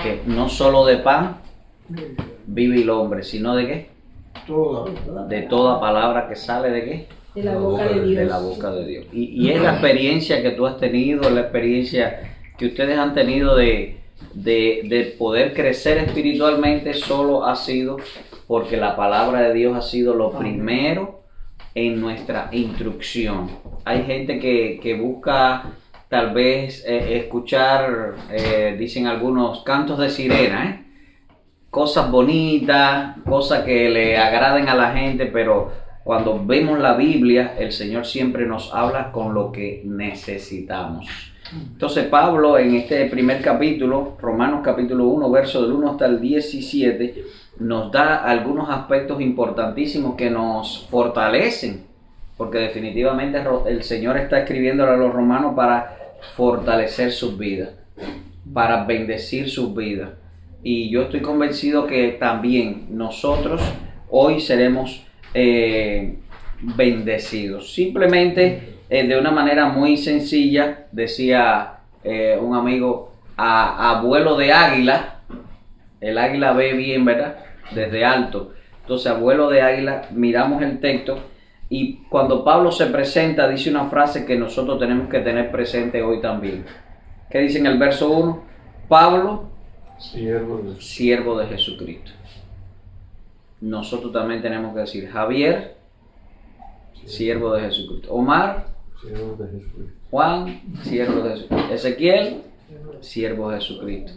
que no solo de pan vive el hombre, sino de ¿qué? De toda palabra que sale de ¿qué? De la boca de Dios. De la boca de Dios. Y es la experiencia que tú has tenido, la experiencia que ustedes han tenido de poder crecer espiritualmente, solo ha sido porque la palabra de Dios ha sido lo primero en nuestra instrucción. Hay gente que busca tal vez escuchar, dicen algunos, cantos de sirena, cosas bonitas, cosas que le agraden a la gente, pero cuando vemos la Biblia, el Señor siempre nos habla con lo que necesitamos. Entonces Pablo en este primer capítulo, Romanos capítulo 1, verso del 1 hasta el 17, nos da algunos aspectos importantísimos que nos fortalecen, porque definitivamente el Señor está escribiéndole a los romanos para fortalecer sus vidas, para bendecir sus vidas. Y yo estoy convencido que también nosotros hoy seremos bendecidos. Simplemente de una manera muy sencilla, decía un amigo, a vuelo de águila, el águila ve bien, ¿verdad? Desde alto. Entonces a vuelo de águila miramos el texto y cuando Pablo se presenta dice una frase que nosotros tenemos que tener presente hoy también. ¿Qué dice en el verso 1? Pablo, siervo de Jesucristo. Nosotros también tenemos que decir Javier, siervo de Jesucristo. Omar, siervo de Jesucristo. Juan, siervo de Jesucristo. Ezequiel, siervo de Jesucristo.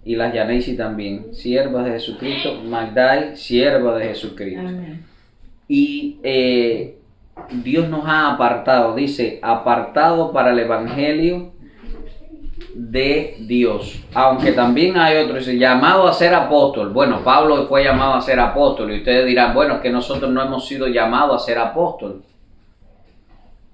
Y las Yaneisi también, siervas de Jesucristo. Magdai, sierva de Jesucristo. Amén. Y Dios nos ha apartado, dice, apartado para el evangelio de Dios. Aunque también hay otro, dice, llamado a ser apóstol. Bueno, Pablo fue llamado a ser apóstol y ustedes dirán, bueno, es que nosotros no hemos sido llamados a ser apóstol.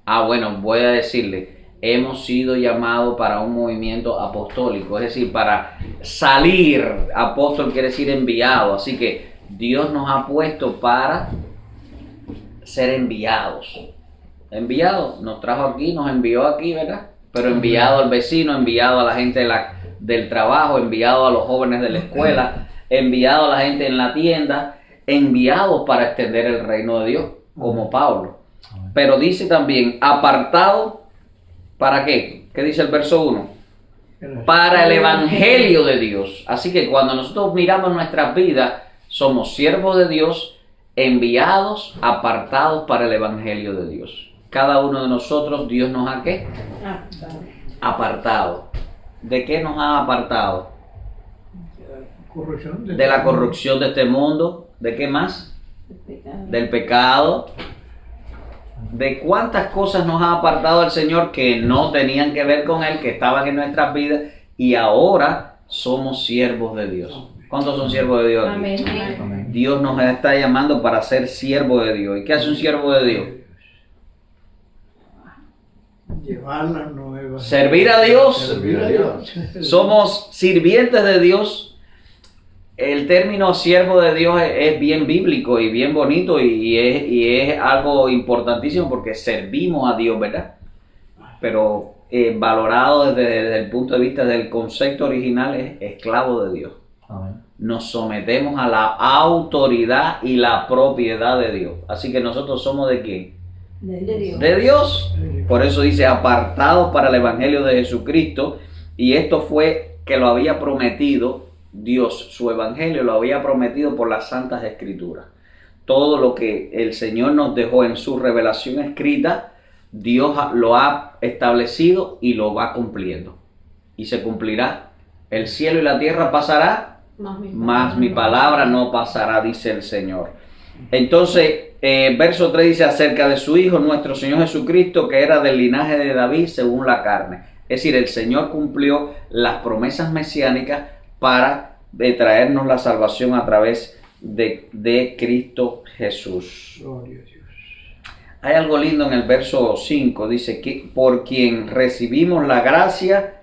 Bueno, voy a decirle, hemos sido llamados para un movimiento apostólico, es decir, para salir. Apóstol quiere decir enviado, así que Dios nos ha puesto para ser enviados. Enviado, nos trajo aquí, nos envió aquí, ¿verdad? Pero enviado al vecino, enviado a la gente del trabajo, enviado a los jóvenes de la escuela, enviado a la gente en la tienda, enviados para extender el reino de Dios, como Pablo. Pero dice también, apartado, ¿para qué? ¿Qué dice el verso 1? Para el evangelio de Dios. Así que cuando nosotros miramos nuestras vidas, somos siervos de Dios, enviados, apartados para el evangelio de Dios. Cada uno de nosotros, Dios nos ha ¿qué? Apartado. ¿De qué nos ha apartado? De la corrupción de este mundo. ¿De qué más? Del pecado. ¿De cuántas cosas nos ha apartado el Señor que no tenían que ver con Él, que estaban en nuestras vidas y ahora somos siervos de Dios? ¿Cuántos son siervos de Dios aquí? Amén. Dios nos está llamando para ser siervos de Dios. ¿Y qué hace un siervo de Dios? Llevar la nueva. Servir a Dios. Servir a Dios. Somos sirvientes de Dios. El término siervo de Dios es bien bíblico y bien bonito y es algo importantísimo porque servimos a Dios, ¿verdad? Pero valorado desde el punto de vista del concepto original es esclavo de Dios. Amén. Nos sometemos a la autoridad y la propiedad de Dios. Así que nosotros somos ¿de quién? De Dios. De Dios. Por eso dice apartados para el evangelio de Jesucristo. Y esto fue que lo había prometido Dios. Su evangelio lo había prometido por las santas escrituras. Todo lo que el Señor nos dejó en su revelación escrita, Dios lo ha establecido y lo va cumpliendo. Y se cumplirá. El cielo y la tierra pasará, mas mi palabra no pasará, dice el Señor. Entonces, verso 3 dice acerca de su Hijo, nuestro Señor Jesucristo, que era del linaje de David según la carne. Es decir, el Señor cumplió las promesas mesiánicas para traernos la salvación a través de Cristo Jesús. Gloria a Dios. Hay algo lindo en el verso 5, dice que por quien recibimos la gracia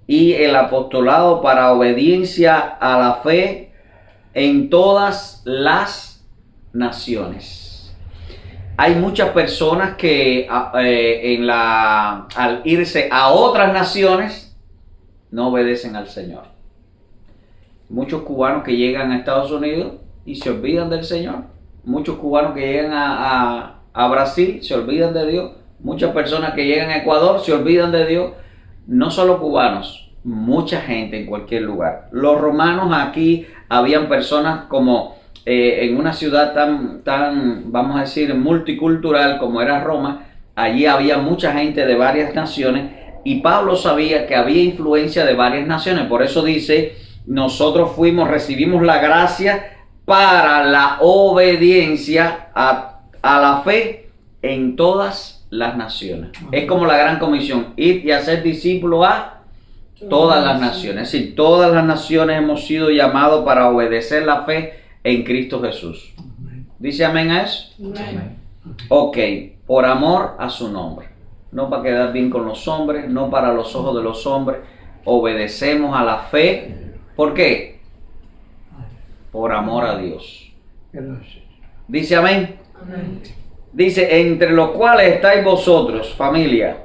y el apostolado para obediencia a la fe en todas las naciones. Hay muchas personas que al irse a otras naciones no obedecen al Señor. Muchos cubanos que llegan a Estados Unidos y se olvidan del Señor. Muchos cubanos que llegan a Brasil se olvidan de Dios. Muchas personas que llegan a Ecuador se olvidan de Dios. No solo cubanos, mucha gente en cualquier lugar. Los romanos aquí habían personas como en una ciudad tan, vamos a decir, multicultural como era Roma. Allí había mucha gente de varias naciones y Pablo sabía que había influencia de varias naciones. Por eso dice, nosotros recibimos la gracia para la obediencia a la fe en todas las naciones. Es como la gran comisión, ir y hacer discípulos a todas las naciones. Es decir, todas las naciones hemos sido llamados para obedecer la fe en Cristo Jesús. ¿Dice amén a eso? Amén. Ok, por amor a su nombre. No para quedar bien con los hombres, no para los ojos de los hombres. Obedecemos a la fe. ¿Por qué? Por amor a Dios. Gracias. ¿Dice amén? Amén. Dice, entre los cuales estáis vosotros, familia,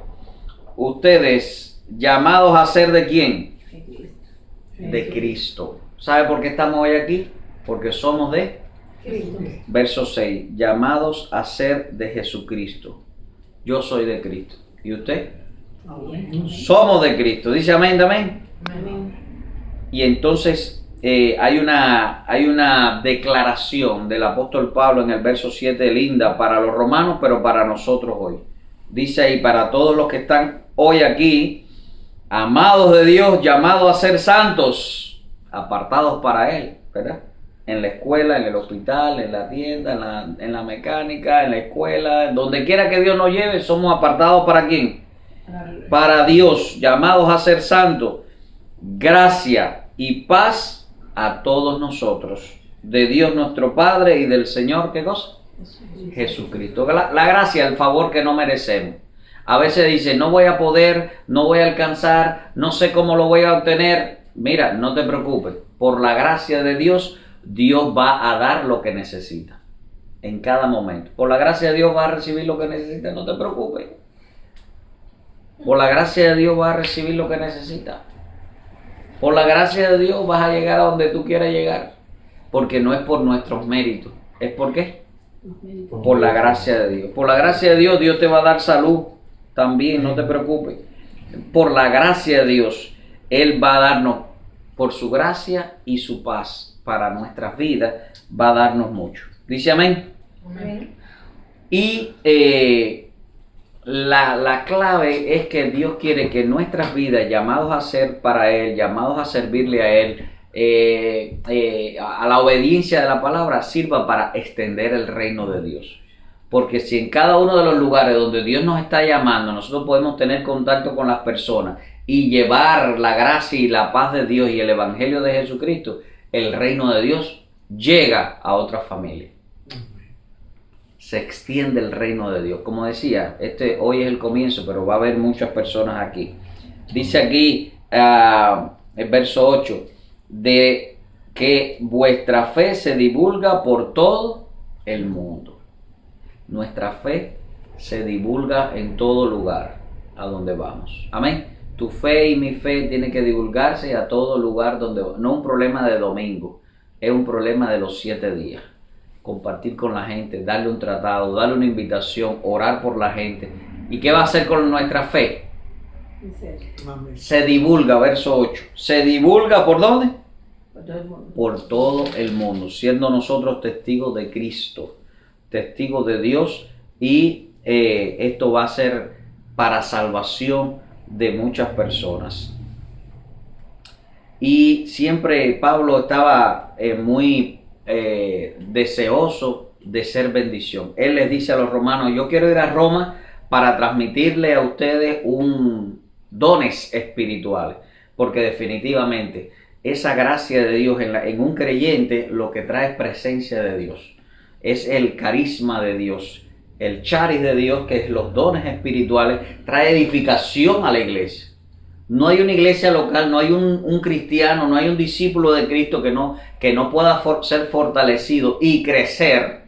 ustedes llamados a ser ¿de quién? De Cristo. ¿Sabe por qué estamos hoy aquí? Porque somos de Cristo. verso 6, llamados a ser de Jesucristo. Yo soy de Cristo. ¿Y usted? Amén. Somos de Cristo. Dice amén, amén. Amén. Y entonces hay una declaración del apóstol Pablo en el verso 7, linda para los romanos, pero para nosotros hoy. Dice ahí, para todos los que están hoy aquí, amados de Dios, llamados a ser santos, apartados para Él, ¿verdad? En la escuela, en el hospital, en la tienda, en la mecánica, en la escuela, donde quiera que Dios nos lleve, somos apartados ¿para quién? Para Dios, llamados a ser santos. Gracia y paz a todos nosotros, de Dios nuestro Padre y del Señor, ¿qué cosa? Jesucristo. La gracia, el favor que no merecemos. A veces dice, no voy a poder, no voy a alcanzar, no sé cómo lo voy a obtener. Mira, no te preocupes, por la gracia de Dios, Dios va a dar lo que necesita en cada momento. Por la gracia de Dios va a recibir lo que necesita, no te preocupes. Por la gracia de Dios vas a recibir lo que necesitas. Por la gracia de Dios vas a llegar a donde tú quieras llegar. Porque no es por nuestros méritos. ¿Es por qué? Por la gracia de Dios. Por la gracia de Dios, Dios te va a dar salud también, no te preocupes. Por la gracia de Dios, Él va a darnos, por su gracia y su paz para nuestras vidas, va a darnos mucho. Dice amén. Amén. Y la clave es que Dios quiere que nuestras vidas, llamados a ser para Él, llamados a servirle a Él, a la obediencia de la palabra, sirva para extender el reino de Dios. Porque si en cada uno de los lugares donde Dios nos está llamando, nosotros podemos tener contacto con las personas y llevar la gracia y la paz de Dios y el evangelio de Jesucristo, el reino de Dios llega a otras familias. Se extiende el reino de Dios. Como decía, hoy es el comienzo, pero va a haber muchas personas aquí. Dice aquí, el verso 8, de que vuestra fe se divulga por todo el mundo. Nuestra fe se divulga en todo lugar a donde vamos. Amén. Tu fe y mi fe tiene que divulgarse a todo lugar donde vamos. No es un problema de domingo, es un problema de los 7 días. Compartir con la gente, darle un tratado, darle una invitación, orar por la gente. ¿Y qué va a hacer con nuestra fe? Amén. Se divulga, verso 8. ¿Se divulga por dónde? Por todo el mundo. Por todo el mundo, siendo nosotros testigos de Cristo, testigos de Dios, y esto va a ser para salvación de muchas personas. Y siempre Pablo estaba muy deseoso de ser bendición. Él les dice a los romanos, yo quiero ir a Roma para transmitirle a ustedes dones espirituales, porque definitivamente esa gracia de Dios en un creyente lo que trae es presencia de Dios, es el carisma de Dios, el charis de Dios, que es los dones espirituales, trae edificación a la iglesia. No hay una iglesia local, no hay un cristiano, no hay un discípulo de Cristo que no pueda ser fortalecido y crecer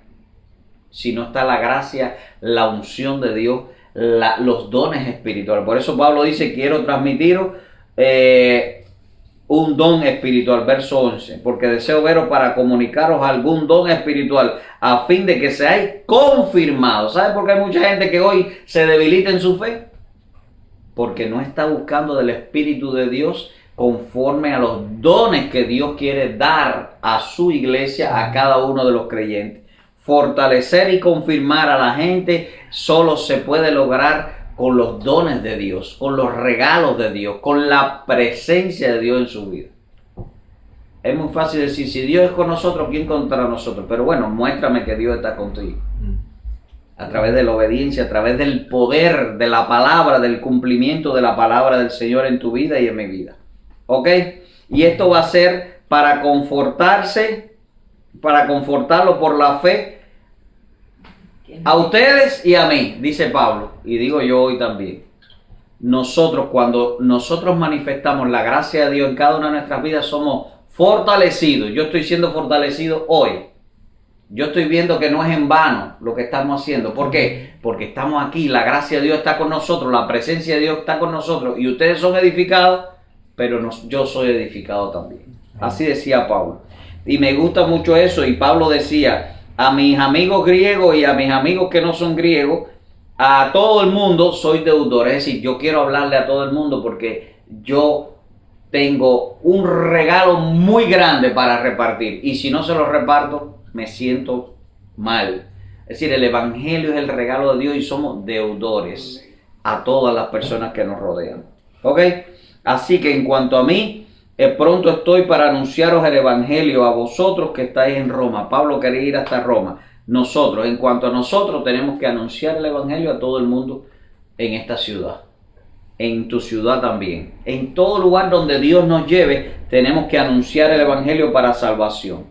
si no está la gracia, la unción de Dios, los dones espirituales. Por eso Pablo dice, quiero transmitiros un don espiritual. Verso 11. Porque deseo veros para comunicaros algún don espiritual, a fin de que seáis confirmados. ¿Sabe por qué hay mucha gente que hoy se debilita en su fe? Porque no está buscando del Espíritu de Dios conforme a los dones que Dios quiere dar a su iglesia, a cada uno de los creyentes. Fortalecer y confirmar a la gente solo se puede lograr con los dones de Dios, con los regalos de Dios, con la presencia de Dios en su vida. Es muy fácil decir, si Dios es con nosotros, ¿quién contra nosotros? Pero bueno, muéstrame que Dios está contigo. A través de la obediencia, a través del poder de la palabra, del cumplimiento de la palabra del Señor en tu vida y en mi vida. ¿Ok? Y esto va a ser para confortarse, para confortarlo por la fe a ustedes y a mí, dice Pablo, y digo yo hoy también. Nosotros, cuando nosotros manifestamos la gracia de Dios en cada una de nuestras vidas, somos fortalecidos. Yo estoy siendo fortalecido hoy. Yo estoy viendo que no es en vano lo que estamos haciendo. ¿Por qué? Porque estamos aquí, la gracia de Dios está con nosotros, la presencia de Dios está con nosotros, y ustedes son edificados, pero yo soy edificado también. Así decía Pablo. Y me gusta mucho eso, y Pablo decía, a mis amigos griegos y a mis amigos que no son griegos, a todo el mundo soy deudor. Es decir, yo quiero hablarle a todo el mundo porque yo tengo un regalo muy grande para repartir. Y si no se lo reparto, me siento mal. Es decir, el Evangelio es el regalo de Dios y somos deudores a todas las personas que nos rodean. ¿Ok? Así que en cuanto a mí, pronto estoy para anunciaros el Evangelio a vosotros que estáis en Roma. Pablo quería ir hasta Roma. Nosotros, en cuanto a nosotros, tenemos que anunciar el Evangelio a todo el mundo en esta ciudad. En tu ciudad también. En todo lugar donde Dios nos lleve, tenemos que anunciar el Evangelio para salvación.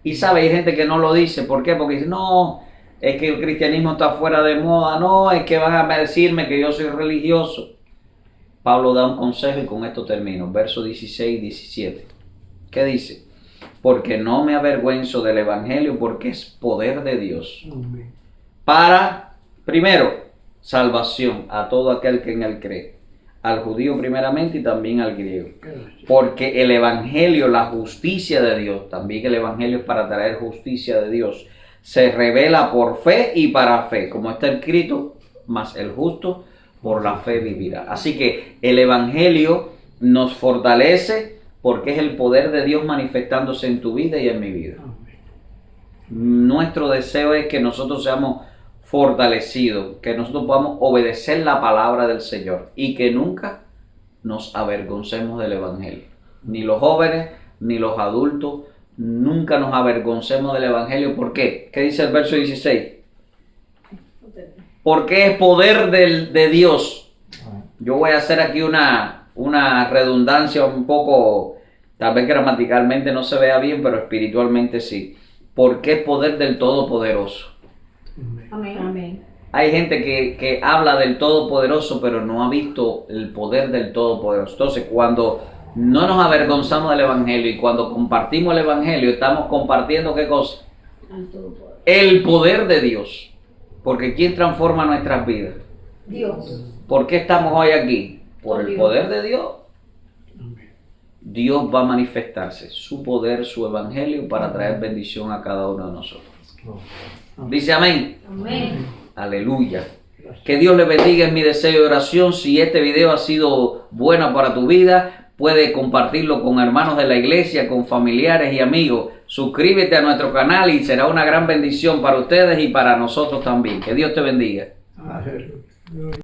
Y sabe, hay gente que no lo dice. ¿Por qué? Porque dice, no, es que el cristianismo está fuera de moda. No, es que van a decirme que yo soy religioso. Pablo da un consejo y con esto termino. Versos 16 y 17. ¿Qué dice? Porque no me avergüenzo del Evangelio, porque es poder de Dios. Para, primero, salvación a todo aquel que en él cree. Al judío primeramente y también al griego. Porque el Evangelio, la justicia de Dios, también el Evangelio es para traer justicia de Dios, se revela por fe y para fe, como está escrito, mas el justo por la fe vivirá. Así que el Evangelio nos fortalece porque es el poder de Dios manifestándose en tu vida y en mi vida. Nuestro deseo es que nosotros seamos fortalecidos, que nosotros podamos obedecer la palabra del Señor y que nunca nos avergoncemos del Evangelio. Ni los jóvenes, ni los adultos, nunca nos avergoncemos del Evangelio. ¿Por qué? ¿Qué dice el verso 16? Porque es poder de Dios. Yo voy a hacer aquí una redundancia un poco, tal vez gramaticalmente no se vea bien, pero espiritualmente sí. Porque es poder del Todopoderoso. Amén. Amén. Hay gente que habla del Todopoderoso, pero no ha visto el poder del Todopoderoso. Entonces, cuando no nos avergonzamos del Evangelio y cuando compartimos el Evangelio, estamos compartiendo ¿qué cosa? El poder de Dios. Porque ¿quién transforma nuestras vidas? Dios. ¿Por qué estamos hoy aquí? Por el poder de Dios. Dios va a manifestarse su poder, su Evangelio para traer bendición a cada uno de nosotros. Dice amén. Amén. Aleluya. Que Dios le bendiga, es mi deseo de oración. Si este video ha sido bueno para tu vida, puedes compartirlo con hermanos de la iglesia, con familiares y amigos. Suscríbete a nuestro canal y será una gran bendición para ustedes y para nosotros también. Que Dios te bendiga.